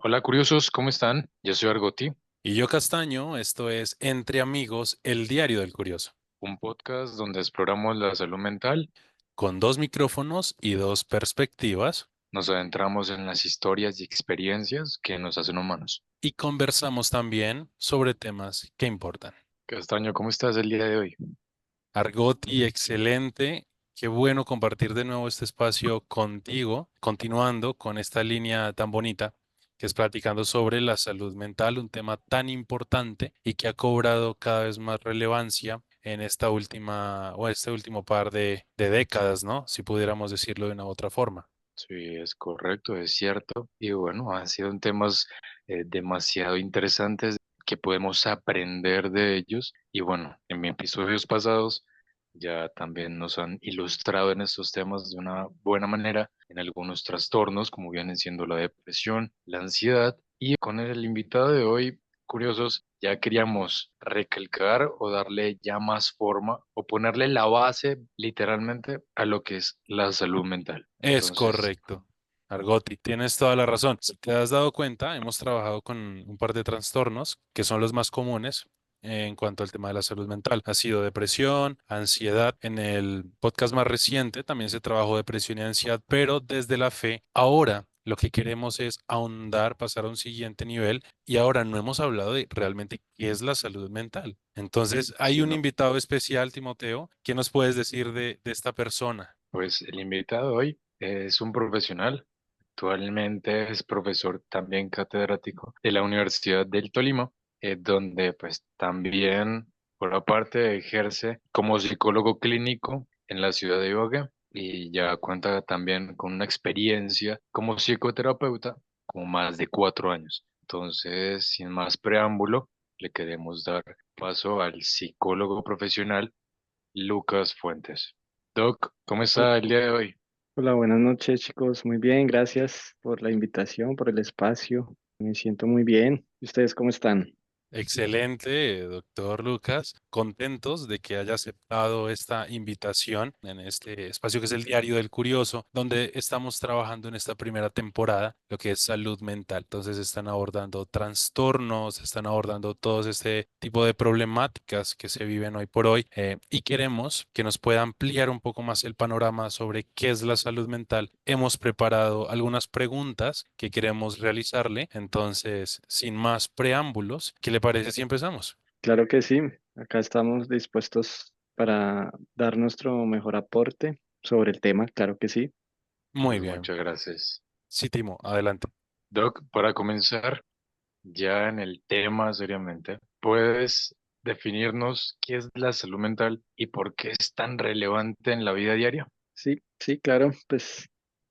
Hola curiosos, ¿cómo están? Yo soy Argoti, Y yo Castaño, esto es Entre Amigos, el diario del curioso, un podcast donde exploramos la salud mental, con dos micrófonos y dos perspectivas, nos adentramos en las historias y experiencias que nos hacen humanos. y conversamos también sobre temas que importan. Castaño, ¿cómo estás el día de hoy? Argoti, excelente. Qué bueno compartir de nuevo este espacio contigo, continuando con esta línea tan bonita que es platicando sobre la salud mental, un tema tan importante y que ha cobrado cada vez más relevancia en esta última o este último par de décadas, ¿no? Si pudiéramos decirlo de una u otra forma. Sí, es correcto, es cierto. Y bueno, han sido temas demasiado interesantes que podemos aprender de ellos. Y bueno, en mis episodios pasados ya también nos han ilustrado en estos temas de una buena manera en algunos trastornos, como vienen siendo la depresión, la ansiedad. Y con el invitado de hoy, curiosos, ya queríamos recalcar o darle ya más forma o ponerle la base literalmente a lo que es la salud mental. Es Entonces, correcto. Argoti, tienes toda la razón. Si te has dado cuenta, hemos trabajado con un par de trastornos que son los más comunes en cuanto al tema de la salud mental. Ha sido depresión, ansiedad. En el podcast más reciente también se trabajó depresión y ansiedad, pero desde la fe. Ahora lo que queremos es ahondar, pasar a un siguiente nivel y ahora no hemos hablado de realmente qué es la salud mental. Entonces, hay sí, un no, invitado especial, Timoteo. ¿Qué nos puedes decir de esta persona? pues el invitado de hoy es un profesional. Actualmente es profesor también catedrático de la Universidad del Tolima, donde pues también por aparte ejerce como psicólogo clínico en la ciudad de Ibagué y ya cuenta también con una experiencia como psicoterapeuta como más de 4 años. Entonces, sin más preámbulo, le queremos dar paso al psicólogo profesional Lucas Fuentes. Doc, ¿cómo Hol- está el día de hoy? Hola, buenas noches, chicos. Muy bien, gracias por la invitación, por el espacio. Me siento muy bien. ¿Y ustedes cómo están? Excelente, doctor Lucas. Contentos de que haya aceptado esta invitación en este espacio que es el Diario del Curioso, donde estamos trabajando en esta primera temporada, lo que es salud mental. Entonces están abordando trastornos, están abordando todo este tipo de problemáticas que se viven hoy por hoy y queremos que nos pueda ampliar un poco más el panorama sobre qué es la salud mental. Hemos preparado algunas preguntas que queremos realizarle. Entonces, sin más preámbulos, ¿qué le parece si empezamos? Claro que sí. Acá estamos dispuestos para dar nuestro mejor aporte sobre el tema. Claro que sí. Muy Pues bien. muchas gracias. Sí, Timo, adelante. Doc, para comenzar ya en el tema seriamente, ¿puedes definirnos qué es la salud mental y por qué es tan relevante en la vida diaria? Sí, sí, claro. Pues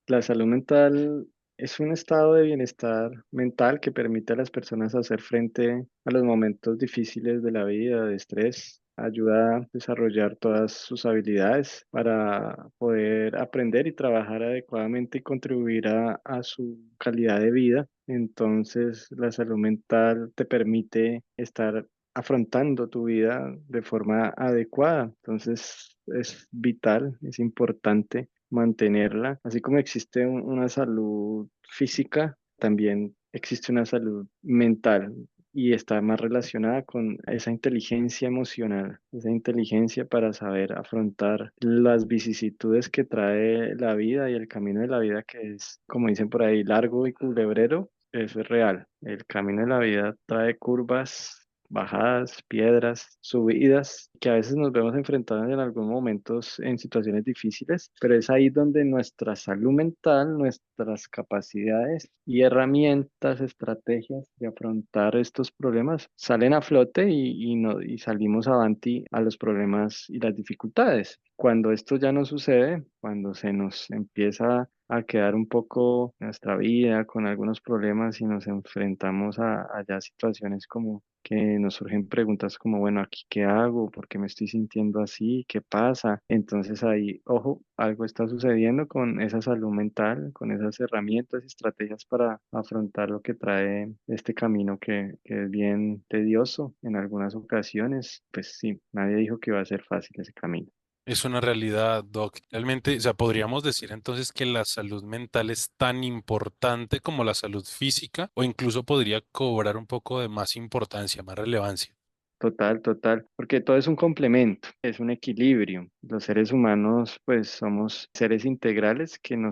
la salud mental es un estado de bienestar mental que permite a las personas hacer frente a los momentos difíciles de la vida, de estrés. Ayuda a desarrollar todas sus habilidades para poder aprender y trabajar adecuadamente y contribuir a su calidad de vida. Entonces, la salud mental te permite estar afrontando tu vida de forma adecuada. Entonces es vital, es importante mantenerla. Así como existe una salud física, también existe una salud mental y está más relacionada con esa inteligencia emocional, esa inteligencia para saber afrontar las vicisitudes que trae la vida y el camino de la vida que es, como dicen por ahí, largo y culebrero. Eso es real. El camino de la vida trae curvas, bajadas, piedras, subidas, que a veces nos vemos enfrentados en algunos momentos en situaciones difíciles, pero es ahí donde nuestra salud mental, nuestras capacidades y herramientas, estrategias de afrontar estos problemas salen a flote y salimos avanti a los problemas y las dificultades. Cuando esto ya no sucede, cuando se nos empieza a quedar un poco nuestra vida con algunos problemas y nos enfrentamos a ya situaciones como que nos surgen preguntas como, bueno, ¿aquí qué hago? ¿Por qué me estoy sintiendo así? ¿Qué pasa? Entonces ahí, ojo, algo está sucediendo con esa salud mental, con esas herramientas y estrategias para afrontar lo que trae este camino que es bien tedioso en algunas ocasiones. Pues sí, nadie dijo que iba a ser fácil ese camino. Es una realidad, Doc. Realmente, o sea, podríamos decir entonces que la salud mental es tan importante como la salud física, o incluso podría cobrar un poco de más importancia, más relevancia. Total, total, porque todo es un complemento, es un equilibrio. Los seres humanos, pues, somos seres integrales que no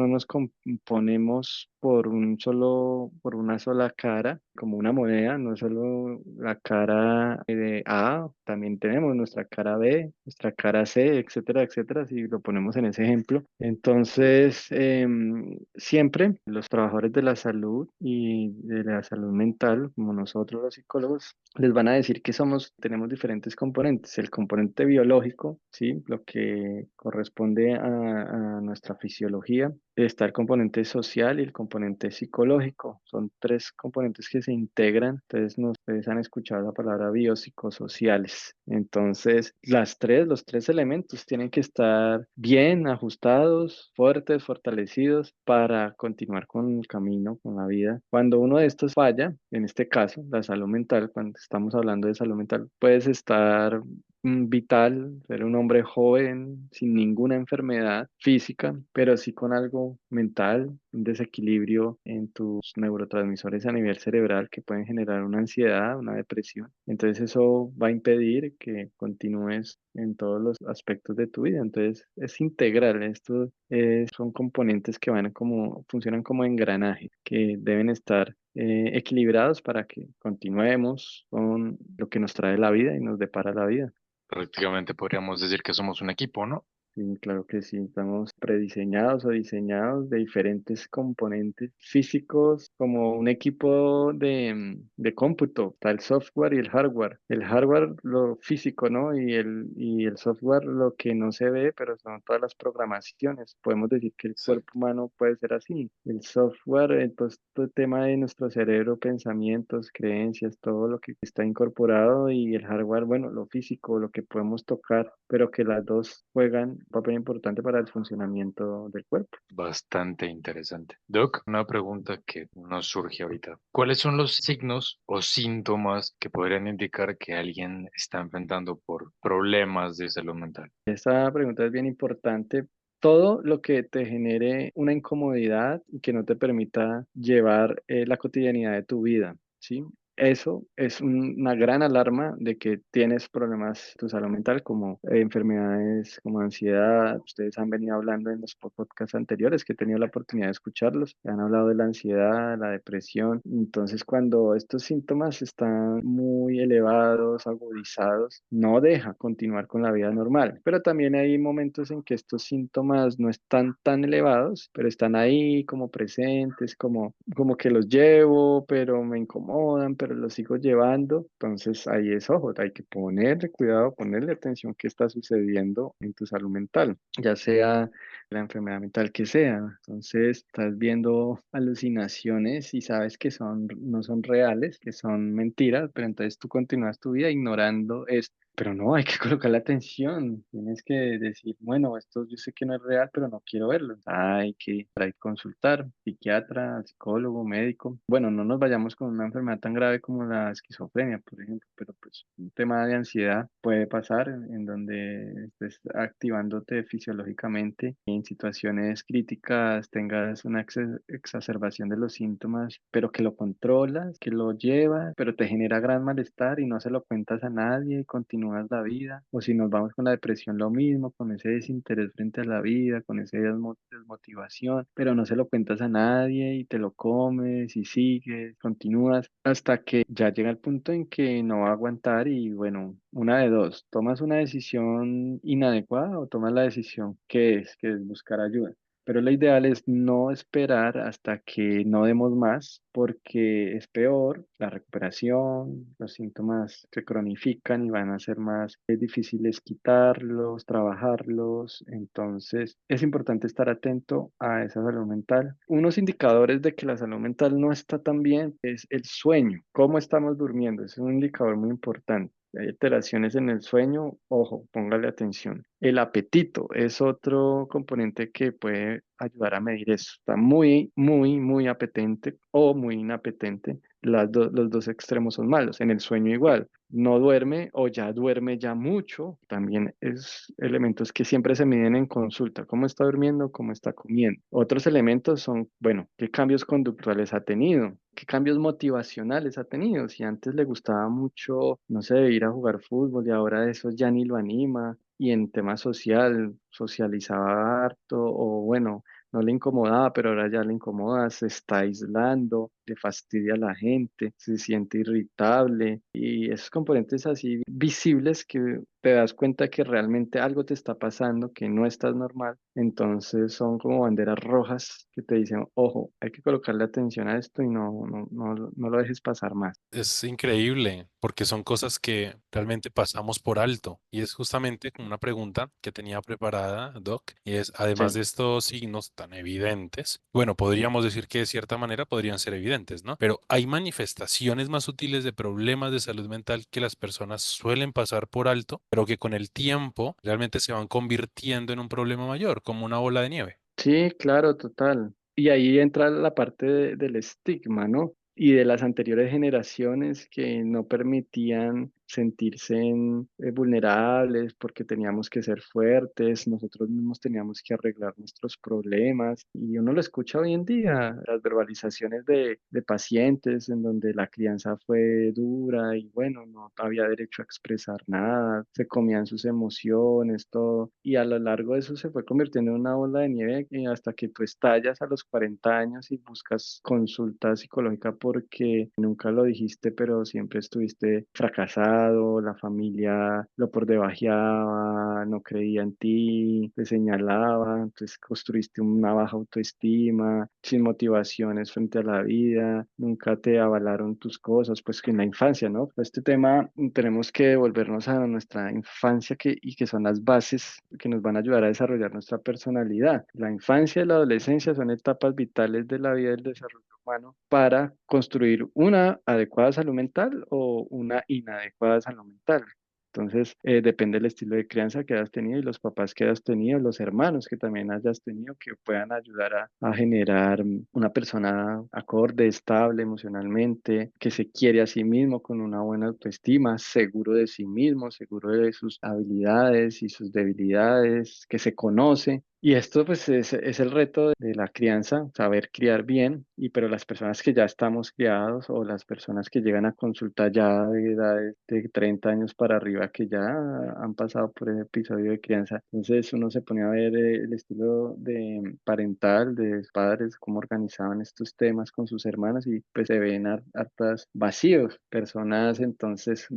nos componemos por una sola cara, como una moneda, no solo la cara de A, también tenemos nuestra cara B, nuestra cara C, etcétera, etcétera, si lo ponemos en ese ejemplo. Entonces, siempre los trabajadores de la salud y de la salud mental, como nosotros los psicólogos, les van a decir que tenemos diferentes componentes. El componente biológico, ¿sí? Lo que corresponde a nuestra fisiología. Está el componente social y el componente psicológico. Son tres componentes que se integran. Entonces, no, ustedes han escuchado la palabra biopsicosociales. Entonces, los tres elementos tienen que estar bien ajustados, fuertes, fortalecidos para continuar con el camino, con la vida. Cuando uno de estos falla, en este caso, la salud mental, cuando estamos hablando de salud mental, puedes estar vital, ser un hombre joven, sin ninguna enfermedad física, pero sí con algo mental, un desequilibrio en tus neurotransmisores a nivel cerebral que pueden generar una ansiedad, una depresión. Entonces eso va a impedir que continúes en todos los aspectos de tu vida. Entonces es integral. Son componentes que funcionan como engranajes, que deben estar equilibrados para que continuemos con lo que nos trae la vida y nos depara la vida. Prácticamente podríamos decir que somos un equipo, ¿no? Sí, claro que sí, estamos prediseñados o diseñados de diferentes componentes físicos como un equipo de cómputo, está el software y el hardware. El hardware, lo físico, ¿no? Y el software, lo que no se ve, pero son todas las programaciones. Podemos decir que el Sí. cuerpo humano puede ser así. El software, entonces, todo el tema de nuestro cerebro, pensamientos, creencias, todo lo que está incorporado y el hardware, bueno, lo físico, lo que podemos tocar, pero que las dos juegan un papel importante para el funcionamiento del cuerpo. Bastante interesante. Doc, una pregunta que nos surge ahorita. ¿Cuáles son los signos o síntomas que podrían indicar que alguien está enfrentando por problemas de salud mental? Esta pregunta es bien importante. Todo lo que te genere una incomodidad y que no te permita llevar la cotidianidad de tu vida, ¿sí? Eso es una gran alarma de que tienes problemas de tu salud mental, como enfermedades como ansiedad. Ustedes han venido hablando en los podcasts anteriores que he tenido la oportunidad de escucharlos. Han hablado de la ansiedad, la depresión. Entonces, cuando estos síntomas están muy elevados, agudizados, no deja continuar con la vida normal. Pero también hay momentos en que estos síntomas no están tan elevados, pero están ahí como presentes, como que los llevo, pero me incomodan, pero los sigo llevando. Entonces ahí es ojo, hay que ponerle cuidado, ponerle atención qué está sucediendo en tu salud mental, ya sea la enfermedad mental que sea. Entonces estás viendo alucinaciones y sabes que no son reales, que son mentiras, pero entonces tú continúas tu vida ignorando esto. Pero no, hay que colocar atención. Tienes que decir, bueno, esto yo sé que no es real, pero no quiero verlo. Hay que consultar, psiquiatra, psicólogo, médico. Bueno, no nos vayamos con una enfermedad tan grave como la esquizofrenia, por ejemplo, pero pues un tema de ansiedad puede pasar en donde estés activándote fisiológicamente y en situaciones críticas tengas una exacerbación de los síntomas, pero que lo controlas, que lo llevas, pero te genera gran malestar y no se lo cuentas a nadie y continúas la vida. O si nos vamos con la depresión, lo mismo, con ese desinterés frente a la vida, con esa desmotivación, pero no se lo cuentas a nadie y te lo comes y sigues, continúas hasta que ya llega el punto en que no va a aguantar y bueno, una de dos, tomas una decisión inadecuada o tomas la decisión que es buscar ayuda. Pero lo ideal es no esperar hasta que no demos más, porque es peor la recuperación, los síntomas se cronifican y van a ser más difíciles quitarlos, trabajarlos. Entonces, es importante estar atento a esa salud mental. Unos indicadores de que la salud mental no está tan bien es el sueño, cómo estamos durmiendo. Es un indicador muy importante. Si hay alteraciones en el sueño, ojo, póngale atención. El apetito es otro componente que puede ayudar a medir eso. Está muy, muy, muy apetente o muy inapetente. Los dos extremos son malos. En el sueño igual. No duerme o ya duerme ya mucho. También es elementos que siempre se miden en consulta. ¿Cómo está durmiendo? ¿Cómo está comiendo? Otros elementos son, bueno, ¿qué cambios conductuales ha tenido? ¿Qué cambios motivacionales ha tenido? Si antes le gustaba mucho, no sé, ir a jugar fútbol y ahora eso ya ni lo anima. Y en tema social, socializaba harto o bueno, no le incomodaba, pero ahora ya le incomoda, se está aislando, le fastidia a la gente, se siente irritable y esos componentes así visibles que te das cuenta que realmente algo te está pasando, que no estás normal, entonces son como banderas rojas que te dicen, ojo, hay que colocarle atención a esto y no lo dejes pasar más. Es increíble porque son cosas que realmente pasamos por alto. Y es justamente como una pregunta que tenía preparada, Doc, y es, además Sí. de estos signos tan evidentes, bueno, podríamos decir que de cierta manera podrían ser evidentes, ¿no? Pero hay manifestaciones más sutiles de problemas de salud mental que las personas suelen pasar por alto, pero que con el tiempo realmente se van convirtiendo en un problema mayor, como una bola de nieve. Sí, claro, total. Y ahí entra la parte del estigma, ¿no? Y de las anteriores generaciones que no permitían sentirse vulnerables porque teníamos que ser fuertes, nosotros mismos teníamos que arreglar nuestros problemas. Y uno lo escucha hoy en día, las verbalizaciones de pacientes en donde la crianza fue dura y bueno, no había derecho a expresar nada, se comían sus emociones, todo. Y a lo largo de eso se fue convirtiendo en una bola de nieve hasta que tú estallas a los 40 años y buscas consulta psicológica porque nunca lo dijiste, pero siempre estuviste fracasado, la familia lo por debajeaba, no creía en ti, te señalaba, entonces construiste una baja autoestima, sin motivaciones frente a la vida, nunca te avalaron tus cosas, pues que en la infancia, ¿no? Este tema tenemos que devolvernos a nuestra infancia y que son las bases que nos van a ayudar a desarrollar nuestra personalidad. La infancia y la adolescencia son etapas vitales de la vida del desarrollo humano para construir una adecuada salud mental o una inadecuada salud mental. Entonces, depende del estilo de crianza que hayas tenido y los papás que hayas tenido, los hermanos que también hayas tenido, que puedan ayudar a generar una persona acorde, estable emocionalmente, que se quiere a sí mismo con una buena autoestima, seguro de sí mismo, seguro de sus habilidades y sus debilidades, que se conoce. Y esto pues es el reto de la crianza, saber criar bien, pero las personas que ya estamos criados o las personas que llegan a consulta ya de edades de 30 años para arriba que ya han pasado por ese episodio de crianza, entonces uno se pone a ver el estilo de parental de los padres, cómo organizaban estos temas con sus hermanos y pues se ven hartas vacíos, personas entonces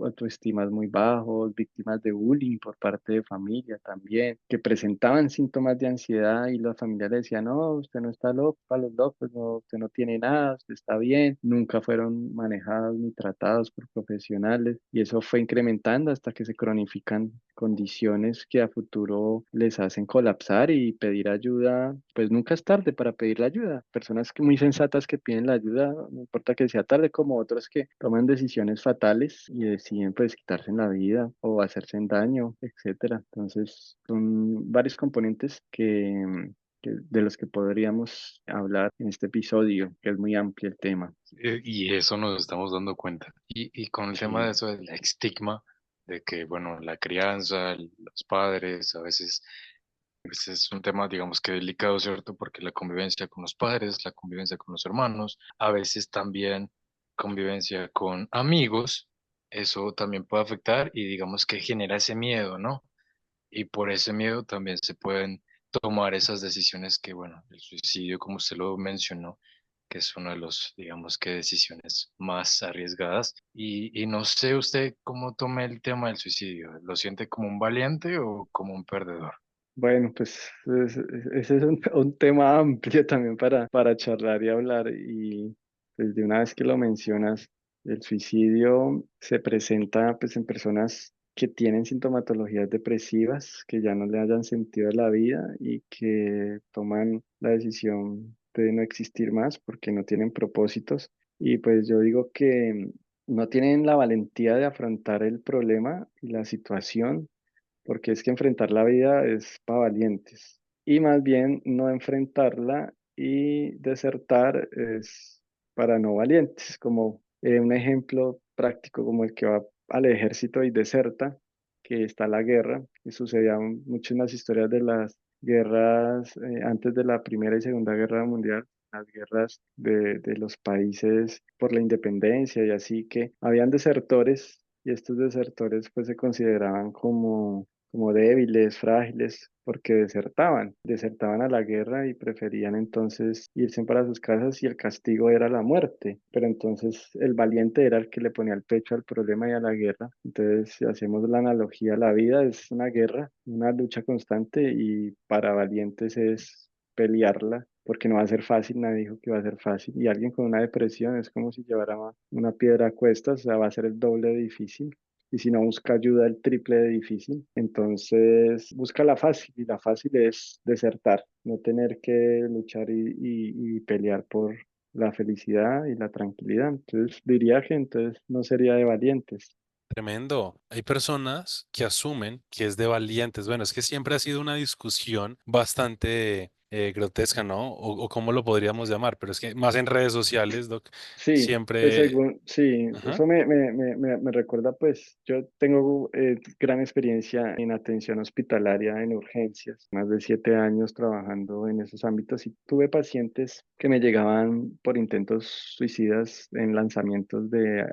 autoestimas muy bajos, víctimas de bullying por parte de familia también, que presentaban síntomas de ansiedad y la familia le decía, no, usted no está loco, para los locos, no, usted no tiene nada, usted está bien, nunca fueron manejados ni tratados por profesionales y eso fue incrementando hasta que se cronifican condiciones que a futuro les hacen colapsar y pedir ayuda, pues nunca es tarde para pedir la ayuda. Personas que muy sensatas que piden la ayuda, no importa que sea tarde, como otros que toman decisiones fatales y deciden pues quitarse la vida o hacerse daño, etcétera. Entonces, son varios componentes de los que podríamos hablar en este episodio, que es muy amplio el tema. Y eso nos estamos dando cuenta. Y con el tema de Sí. eso del estigma, de que, bueno, la crianza, los padres, a veces pues es un tema, digamos que delicado, ¿cierto? Porque la convivencia con los padres, la convivencia con los hermanos, a veces también convivencia con amigos, eso también puede afectar y digamos que genera ese miedo, ¿no? Y por ese miedo también se pueden tomar esas decisiones que, bueno, el suicidio, como usted lo mencionó, que es una de los, digamos que decisiones más arriesgadas. Y no sé usted cómo tome el tema del suicidio. ¿Lo siente como un valiente o como un perdedor? Bueno, pues ese es un tema amplio también para charlar y hablar. Y pues de una vez que lo mencionas, el suicidio se presenta pues en personas que tienen sintomatologías depresivas, que ya no le hayan sentido a la vida y que toman la decisión de no existir más porque no tienen propósitos. Y pues yo digo que no tienen la valentía de afrontar el problema y la situación porque es que enfrentar la vida es para valientes. Y más bien no enfrentarla y desertar es para no valientes, como un ejemplo práctico como el que va al ejército y deserta, que está la guerra, que sucedía mucho en las historias de las guerras antes de la Primera y Segunda Guerra Mundial, las guerras de los países por la independencia y así que habían desertores y estos desertores pues se consideraban como débiles, frágiles, porque desertaban a la guerra y preferían entonces irse para sus casas y el castigo era la muerte. Pero entonces el valiente era el que le ponía el pecho al problema y a la guerra. Entonces, si hacemos la analogía, la vida es una guerra, una lucha constante y para valientes es pelearla. Porque no va a ser fácil, nadie dijo que va a ser fácil. Y alguien con una depresión es como si llevara una piedra a cuestas, o sea, va a ser el doble de difícil y si no busca ayuda el triple de difícil. Entonces busca la fácil y la fácil es desertar, no tener que luchar y pelear por la felicidad y la tranquilidad. Entonces diría que entonces no sería de valientes. Tremendo. Hay personas que asumen que es de valientes. Bueno, es que siempre ha sido una discusión bastante grotesca, ¿no? O cómo lo podríamos llamar, pero es que más en redes sociales, Doc, Sí, pues siempre... según, sí, Ajá. eso me recuerda, pues yo tengo gran experiencia en atención hospitalaria en urgencias, más de 7 años trabajando en esos ámbitos y tuve pacientes que me llegaban por intentos suicidas en lanzamientos de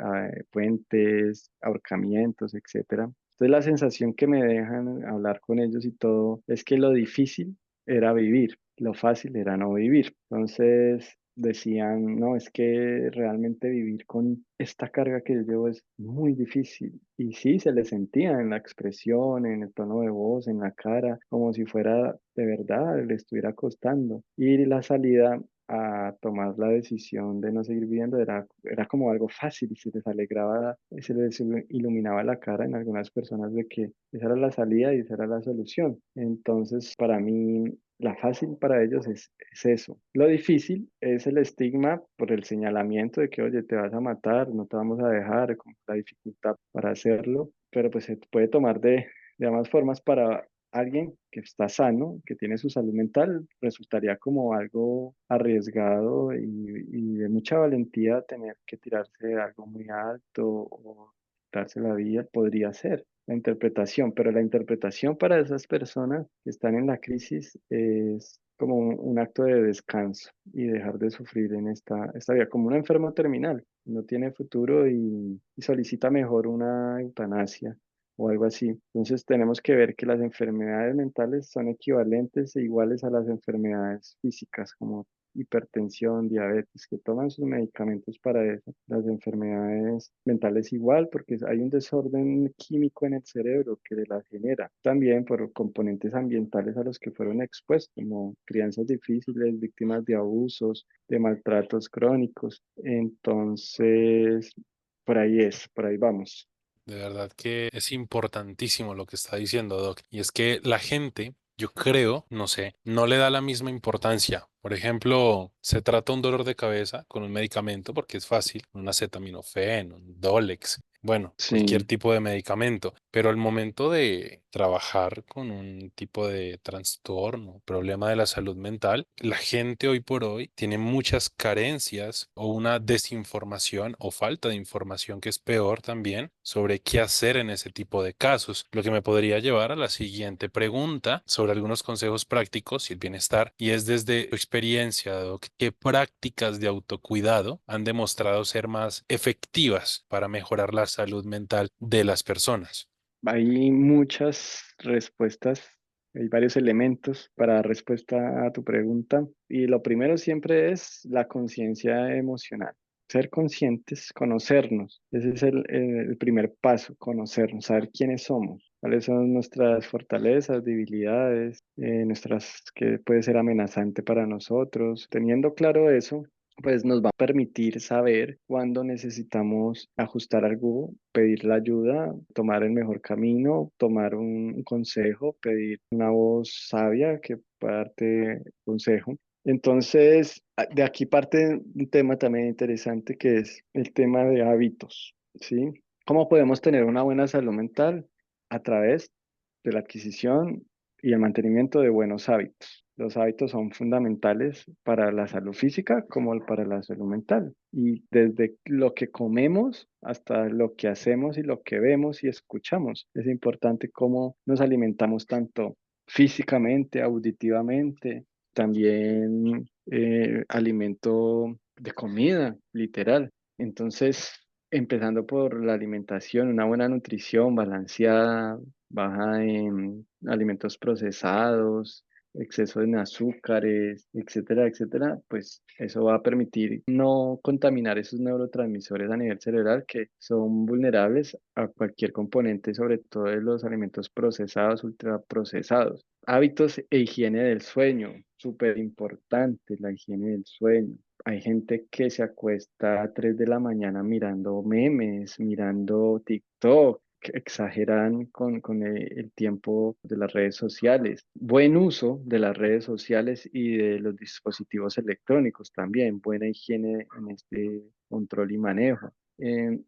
puentes, ahorcamientos, etcétera. Entonces la sensación que me dejan hablar con ellos y todo es que lo difícil era vivir, lo fácil era no vivir. Entonces decían, no, es que realmente vivir con esta carga que yo llevo es muy difícil. Y sí, se le sentía en la expresión, en el tono de voz, en la cara, como si fuera de verdad, le estuviera costando. Y la salida a tomar la decisión de no seguir viviendo era como algo fácil y se les alegraba, se les iluminaba la cara en algunas personas de que esa era la salida y esa era la solución. Entonces, para mí, la fácil para ellos es eso. Lo difícil es el estigma por el señalamiento de que, oye, te vas a matar, no te vamos a dejar, como la dificultad para hacerlo, pero pues se puede tomar de ambas formas para alguien que está sano, que tiene su salud mental, resultaría como algo arriesgado y de mucha valentía tener que tirarse de algo muy alto o darse la vida, podría ser la interpretación, pero la interpretación para esas personas que están en la crisis es como un acto de descanso y dejar de sufrir en esta vida, como un enfermo terminal, no tiene futuro y solicita mejor una eutanasia o algo así. Entonces tenemos que ver que las enfermedades mentales son equivalentes e iguales a las enfermedades físicas, como hipertensión, diabetes, que toman sus medicamentos para eso. Las enfermedades mentales igual, porque hay un desorden químico en el cerebro que las genera. También por componentes ambientales a los que fueron expuestos, como crianzas difíciles, víctimas de abusos, de maltratos crónicos. Entonces, por ahí vamos. De verdad que es importantísimo lo que está diciendo Doc. Y es que la gente, yo creo, no sé, no le da la misma importancia. Por ejemplo, se trata un dolor de cabeza con un medicamento porque es fácil, un acetaminofén, un Dolex, bueno, cualquier Sí. tipo de medicamento. Pero al momento de trabajar con un tipo de trastorno, problema de la salud mental, la gente hoy por hoy tiene muchas carencias o una desinformación o falta de información que es peor también sobre qué hacer en ese tipo de casos, lo que me podría llevar a la siguiente pregunta sobre algunos consejos prácticos y el bienestar, y es desde tu experiencia, Doc, ¿qué prácticas de autocuidado han demostrado ser más efectivas para mejorar la salud mental de las personas? Hay muchas respuestas, hay varios elementos para dar respuesta a tu pregunta y lo primero siempre es la conciencia emocional. Ser conscientes, conocernos. Ese es el primer paso, conocernos, saber quiénes somos, cuáles son nuestras fortalezas, debilidades, nuestras, que puede ser amenazante para nosotros. Teniendo claro eso, pues nos va a permitir saber cuándo necesitamos ajustar algo, pedir la ayuda, tomar el mejor camino, tomar un consejo, pedir una voz sabia que pueda darte consejo. Entonces, de aquí parte un tema también interesante que es el tema de hábitos, ¿sí? ¿Cómo podemos tener una buena salud mental? A través de la adquisición y el mantenimiento de buenos hábitos. Los hábitos son fundamentales para la salud física como para la salud mental. Y desde lo que comemos hasta lo que hacemos y lo que vemos y escuchamos. Es importante cómo nos alimentamos tanto físicamente, auditivamente, también alimento de comida, literal. Entonces, empezando por la alimentación, una buena nutrición balanceada, baja en alimentos procesados, exceso en azúcares, etcétera, etcétera, pues eso va a permitir no contaminar esos neurotransmisores a nivel cerebral que son vulnerables a cualquier componente, sobre todo de los alimentos procesados, ultraprocesados. Hábitos e higiene del sueño, súper importante la higiene del sueño. Hay gente que se acuesta a 3 de la mañana mirando memes, mirando TikTok, que exageran con el tiempo de las redes sociales. Buen uso de las redes sociales y de los dispositivos electrónicos también. Buena higiene en este control y manejo.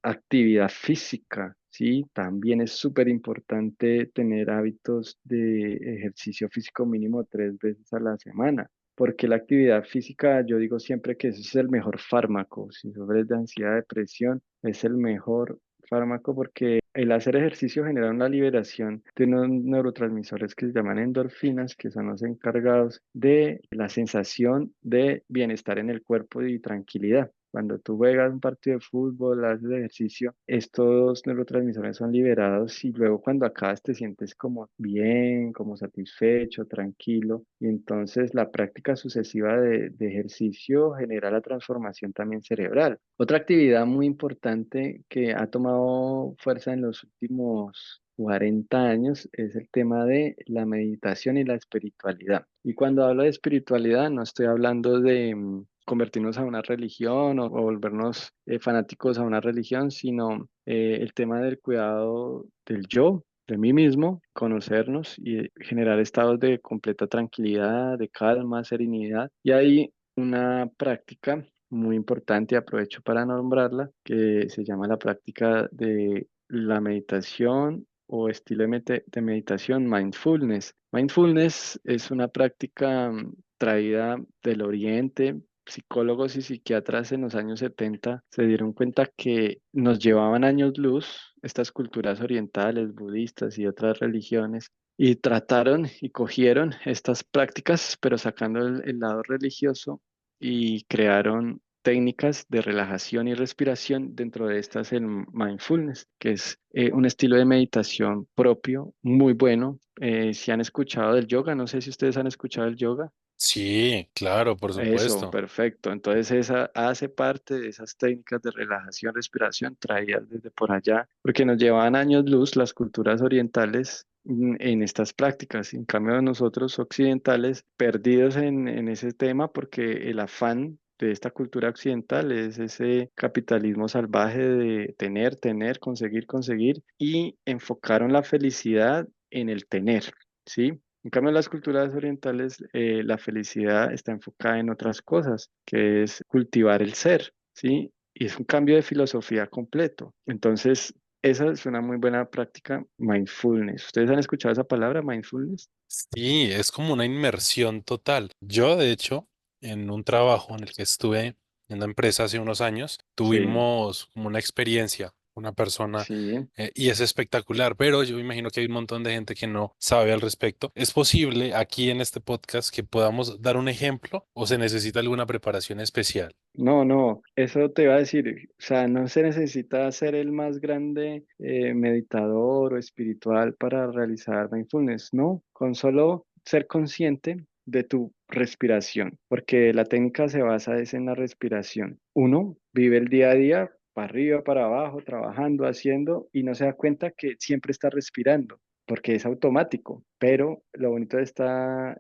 Actividad física, ¿sí? También es súper importante tener hábitos de ejercicio físico mínimo 3 veces a la semana, porque la actividad física, yo digo siempre que ese es el mejor fármaco. Si sufres de ansiedad, depresión, es el mejor fármaco porque el hacer ejercicio genera una liberación de unos neurotransmisores que se llaman endorfinas, que son los encargados de la sensación de bienestar en el cuerpo y tranquilidad. Cuando tú juegas un partido de fútbol, haces ejercicio, estos neurotransmisores son liberados y luego cuando acabas te sientes como bien, como satisfecho, tranquilo. Y entonces la práctica sucesiva de ejercicio genera la transformación también cerebral. Otra actividad muy importante que ha tomado fuerza en los últimos 40 años es el tema de la meditación y la espiritualidad. Y cuando hablo de espiritualidad, no estoy hablando de convertirnos a una religión o volvernos fanáticos a una religión, sino el tema del cuidado del yo, de mí mismo, conocernos y generar estados de completa tranquilidad, de calma, serenidad. Y hay una práctica muy importante, aprovecho para nombrarla, que se llama la práctica de la meditación o estilo de meditación mindfulness. Mindfulness es una práctica traída del Oriente. Psicólogos y psiquiatras en los años 70 se dieron cuenta que nos llevaban años luz, estas culturas orientales, budistas y otras religiones, y trataron y cogieron estas prácticas, pero sacando el lado religioso y crearon técnicas de relajación y respiración. Dentro de estas el mindfulness, que es un estilo de meditación propio, muy bueno. Si han escuchado del yoga, no sé si ustedes han escuchado del yoga. Sí, claro, por Eso, supuesto. perfecto. Entonces esa hace parte de esas técnicas de relajación, respiración traídas desde por allá, porque nos llevaban años luz las culturas orientales en estas prácticas. En cambio, nosotros occidentales perdidos en ese tema porque el afán de esta cultura occidental es ese capitalismo salvaje de tener, tener, conseguir, conseguir y enfocaron la felicidad en el tener, ¿sí? En cambio, en las culturas orientales, la felicidad está enfocada en otras cosas, que es cultivar el ser, ¿sí? Y es un cambio de filosofía completo. Entonces, esa es una muy buena práctica, mindfulness. ¿Ustedes han escuchado esa palabra, mindfulness? Sí, es como una inmersión total. Yo, de hecho, en un trabajo en el que estuve en una empresa hace unos años, Sí, tuvimos como una experiencia, una persona, sí. y es espectacular, pero yo imagino que hay un montón de gente que no sabe al respecto. ¿Es posible aquí en este podcast que podamos dar un ejemplo o se necesita alguna preparación especial? No, no, eso te iba a decir, o sea, no se necesita ser el más grande meditador o espiritual para realizar mindfulness, no, con solo ser consciente de tu respiración, porque la técnica se basa es en la respiración. Uno vive el día a día, para arriba, para abajo, trabajando, haciendo, y no se da cuenta que siempre está respirando porque es automático, pero lo bonito de este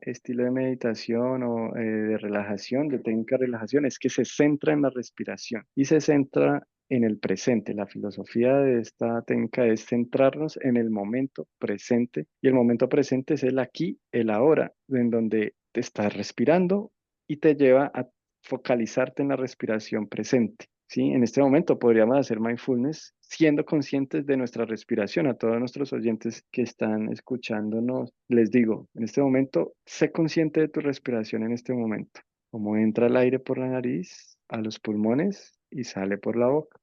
estilo de meditación o de relajación, de técnica de relajación, es que se centra en la respiración y se centra en el presente. La filosofía de esta técnica es centrarnos en el momento presente y el momento presente es el aquí, el ahora, en donde te estás respirando y te lleva a focalizarte en la respiración presente. ¿sí? En este momento podríamos hacer mindfulness siendo conscientes de nuestra respiración. A todos nuestros oyentes que están escuchándonos, les digo, en este momento, sé consciente de tu respiración en este momento. Cómo entra el aire por la nariz, a los pulmones y sale por la boca.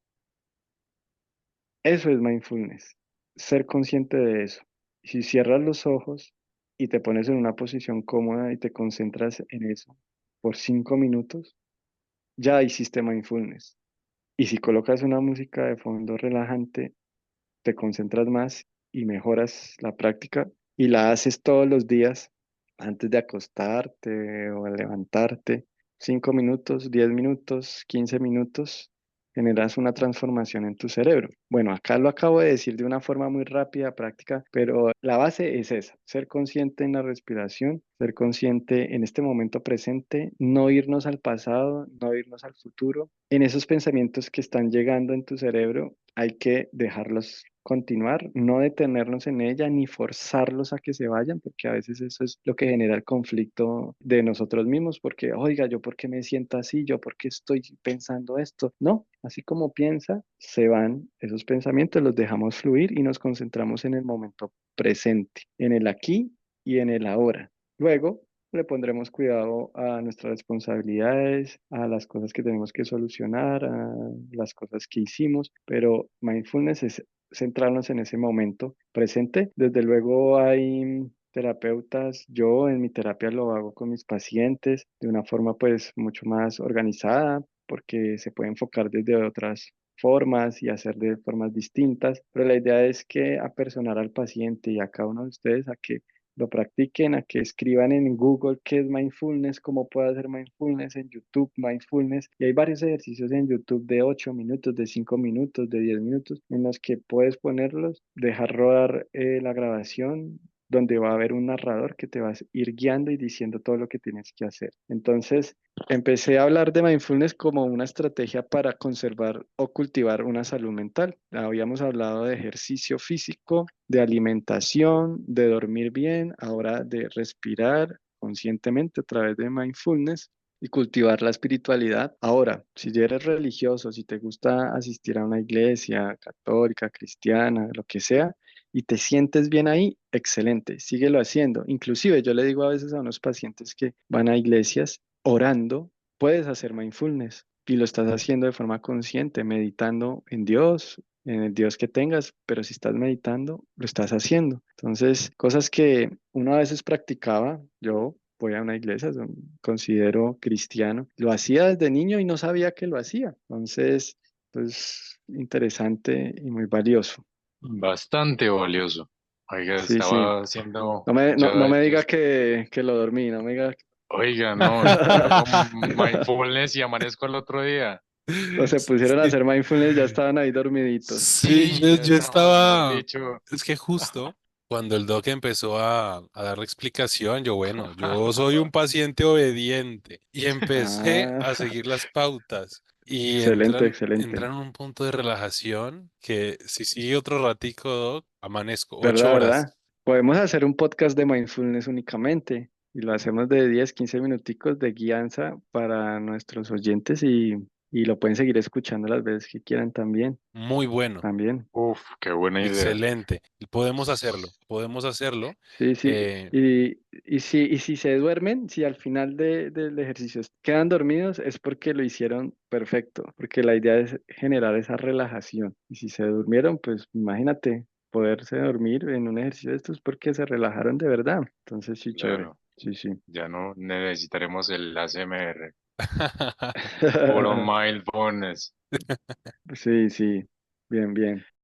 Eso es mindfulness, ser consciente de eso. Si cierras los ojos y te pones en una posición cómoda y te concentras en eso por 5 minutos, ya hiciste mindfulness. Y si colocas una música de fondo relajante, te concentras más y mejoras la práctica y la haces todos los días antes de acostarte o al levantarte. 5 minutos, 10 minutos, 15 minutos, generas una transformación en tu cerebro. Bueno, acá lo acabo de decir de una forma muy rápida, práctica, pero la base es esa, ser consciente en la respiración, ser consciente en este momento presente, no irnos al pasado, no irnos al futuro. En esos pensamientos que están llegando en tu cerebro, hay que dejarlos continuar, no detenernos en ella ni forzarlos a que se vayan, porque a veces eso es lo que genera el conflicto de nosotros mismos, porque, oiga, yo por qué me siento así, yo por qué estoy pensando esto. No, así como piensa, se van esos pensamientos, los dejamos fluir y nos concentramos en el momento presente, en el aquí y en el ahora. Luego, le pondremos cuidado a nuestras responsabilidades, a las cosas que tenemos que solucionar, a las cosas que hicimos, pero mindfulness es centrarnos en ese momento presente. Desde luego hay terapeutas, yo en mi terapia lo hago con mis pacientes de una forma pues mucho más organizada, porque se puede enfocar desde otras formas y hacer de formas distintas, pero la idea es que apersonar al paciente y a cada uno de ustedes a que lo practiquen, a que escriban en Google qué es mindfulness, cómo puedo hacer mindfulness en YouTube, mindfulness. Y hay varios ejercicios en YouTube de 8 minutos, de 5 minutos, de 10 minutos, en los que puedes ponerlos, dejar rodar la grabación, donde va a haber un narrador que te va a ir guiando y diciendo todo lo que tienes que hacer. Entonces, empecé a hablar de mindfulness como una estrategia para conservar o cultivar una salud mental. Habíamos hablado de ejercicio físico, de alimentación, de dormir bien, ahora de respirar conscientemente a través de mindfulness y cultivar la espiritualidad. Ahora, si ya eres religioso, si te gusta asistir a una iglesia católica, cristiana, lo que sea, y te sientes bien ahí, excelente, síguelo haciendo. Inclusive yo le digo a veces a unos pacientes que van a iglesias orando, puedes hacer mindfulness y lo estás haciendo de forma consciente, meditando en Dios, en el Dios que tengas, pero si estás meditando, lo estás haciendo. Entonces, cosas que uno a veces practicaba, yo voy a una iglesia, considero cristiano, lo hacía desde niño y no sabía que lo hacía. Entonces, pues interesante y muy valioso. Bastante valioso. Oiga, Sí, sí. estaba haciendo No ya, me diga que lo dormí, no me diga. oiga, no, yo hago mindfulness y amanezco el otro día. O se pusieron a Sí, hacer mindfulness, ya estaban ahí dormiditos. sí, Sí, ya yo estaba, mejor estaba, dicho. es que justo cuando el doc empezó a dar la explicación, yo, bueno, yo soy un paciente obediente y empecé Ah, a seguir las pautas y excelente, entran excelente. en un punto de relajación que si sigue otro ratico, doc, amanezco ocho ¿Verdad, horas. verdad? Podemos hacer un podcast de mindfulness únicamente y lo hacemos de 10 15 minuticos de guianza para nuestros oyentes y lo pueden seguir escuchando las veces que quieran también, Muy bueno. también. Uf, qué buena idea. Excelente. Podemos hacerlo, podemos hacerlo. Sí, sí. Eh, Y si se duermen, si al final del ejercicio quedan dormidos, es porque lo hicieron perfecto, porque la idea es generar esa relajación. Y si se durmieron, pues imagínate poderse dormir en un ejercicio de estos porque se relajaron de verdad. Entonces, sí, chévere. Claro, Sí, sí. ya no necesitaremos el ASMR. Puro mindfulness. Sí, sí. Bien, bien.